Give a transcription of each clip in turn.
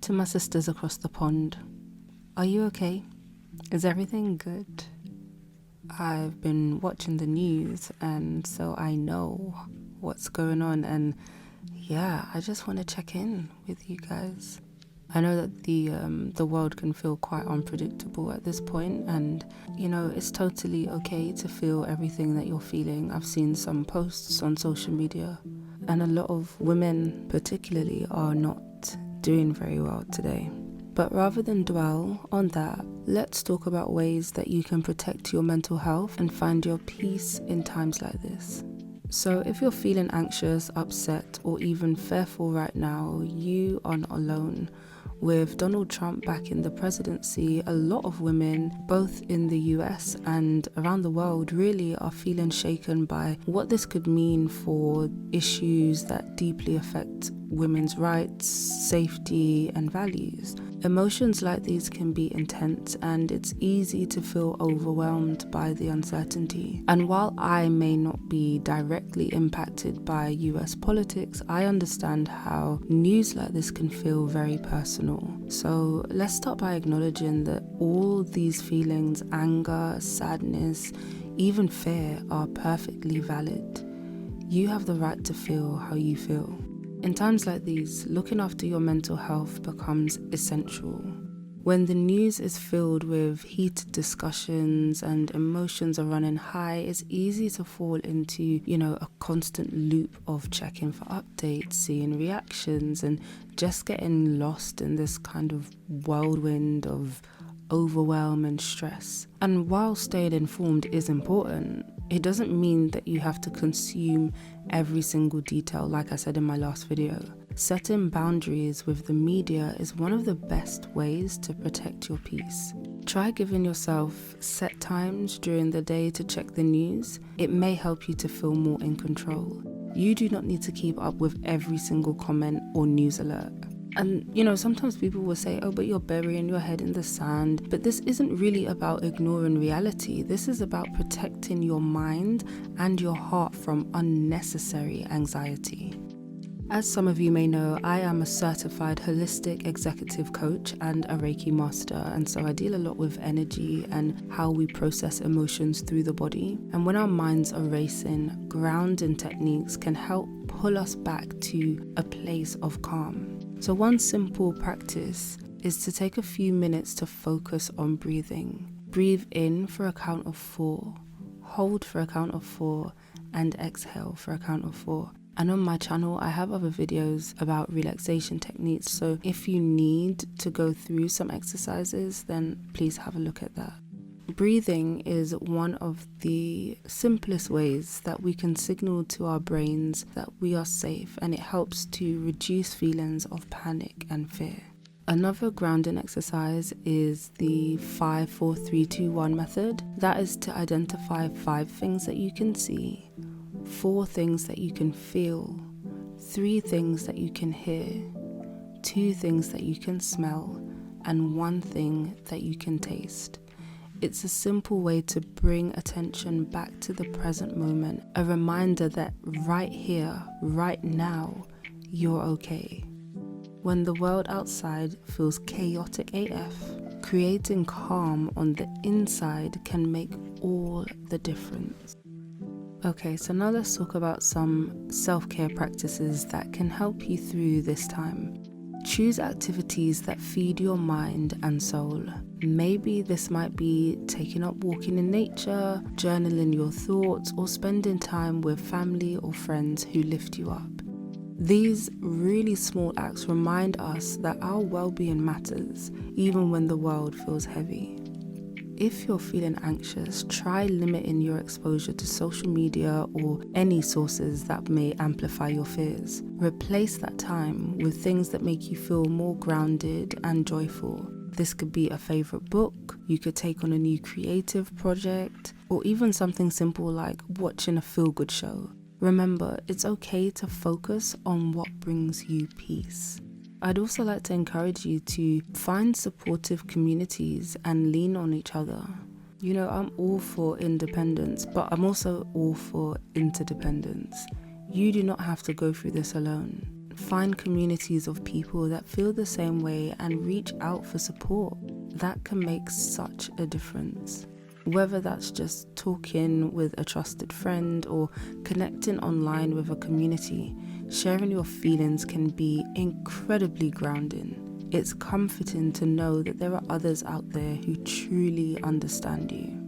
To my sisters across the pond, are you okay? Is everything good? I've been watching the news and so I know what's going on, and yeah, I just want to check in with you guys. I know that the world can feel quite unpredictable at this point, and it's totally okay to feel everything that you're feeling. I've seen some posts on social media, and a lot of women particularly are not doing very well today. But rather than dwell on that, let's talk about ways that you can protect your mental health and find your peace in times like this. So if you're feeling anxious, upset, or even fearful right now, you are not alone. With Donald Trump back in the presidency, a lot of women, both in the US and around the world, really are feeling shaken by what this could mean for issues that deeply affect women's rights, safety, and values. Emotions like these can be intense, and it's easy to feel overwhelmed by the uncertainty. And while I may not be directly impacted by US politics, I understand how news like this can feel very personal. So let's start by acknowledging that all these feelings, anger, sadness, even fear, are perfectly valid. You have the right to feel how you feel. In times like these, looking after your mental health becomes essential. When the news is filled with heated discussions and emotions are running high, it's easy to fall into, a constant loop of checking for updates, seeing reactions, and just getting lost in this kind of whirlwind of overwhelm and stress. And while staying informed is important, it doesn't mean that you have to consume every single detail, like I said in my last video. Setting boundaries with the media is one of the best ways to protect your peace. Try giving yourself set times during the day to check the news. It may help you to feel more in control. You do not need to keep up with every single comment or news alert. And sometimes people will say, oh, but you're burying your head in the sand. But this isn't really about ignoring reality. This is about protecting your mind and your heart from unnecessary anxiety. As some of you may know, I am a certified holistic executive coach and a Reiki master, and so I deal a lot with energy and how we process emotions through the body. And when our minds are racing, grounding techniques can help pull us back to a place of calm. So one simple practice is to take a few minutes to focus on breathing. Breathe in for a count of 4, hold for a count of 4, and exhale for a count of 4. And on my channel, I have other videos about relaxation techniques. So if you need to go through some exercises, then please have a look at that. Breathing is one of the simplest ways that we can signal to our brains that we are safe, and it helps to reduce feelings of panic and fear. Another grounding exercise is the 5, 4, 3, 2, 1 method. That is to identify 5 things that you can see, 4 things that you can feel, 3 things that you can hear, 2 things that you can smell, and 1 thing that you can taste. It's a simple way to bring attention back to the present moment, a reminder that right here, right now, you're okay. When the world outside feels chaotic AF, creating calm on the inside can make all the difference. Okay, so now let's talk about some self-care practices that can help you through this time. Choose activities that feed your mind and soul. Maybe this might be taking up walking in nature, journaling your thoughts, or spending time with family or friends who lift you up. These really small acts remind us that our well-being matters, even when the world feels heavy. If you're feeling anxious, try limiting your exposure to social media or any sources that may amplify your fears. Replace that time with things that make you feel more grounded and joyful. This could be a favorite book, you could take on a new creative project, or even something simple like watching a feel-good show. Remember, it's okay to focus on what brings you peace. I'd also like to encourage you to find supportive communities and lean on each other. I'm all for independence, but I'm also all for interdependence. You do not have to go through this alone. Find communities of people that feel the same way and reach out for support. That can make such a difference. Whether that's just talking with a trusted friend or connecting online with a community, sharing your feelings can be incredibly grounding. It's comforting to know that there are others out there who truly understand you.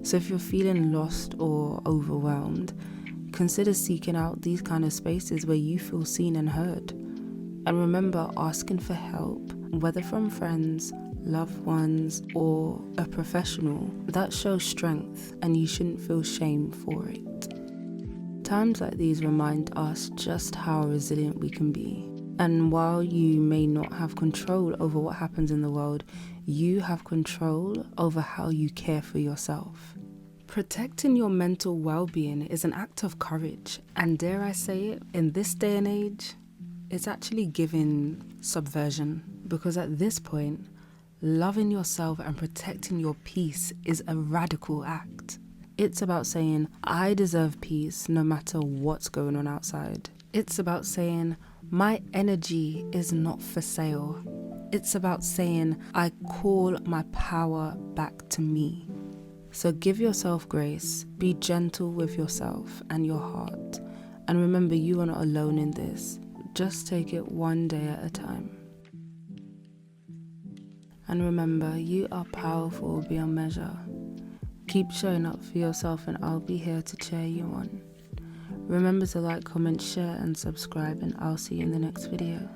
So if you're feeling lost or overwhelmed, consider seeking out these kind of spaces where you feel seen and heard. And remember, asking for help, whether from friends, loved ones, or a professional, that shows strength and you shouldn't feel shame for it. Times like these remind us just how resilient we can be. And while you may not have control over what happens in the world, you have control over how you care for yourself. Protecting your mental well-being is an act of courage, and dare I say it, in this day and age, it's actually giving subversion, because at this point, loving yourself and protecting your peace is a radical act. It's about saying, I deserve peace no matter what's going on outside. It's about saying, my energy is not for sale. It's about saying, I call my power back to me. So give yourself grace, be gentle with yourself and your heart. And remember, you are not alone in this. Just take it one day at a time. And remember, you are powerful beyond measure. Keep showing up for yourself and I'll be here to cheer you on. Remember to like, comment, share and subscribe, and I'll see you in the next video.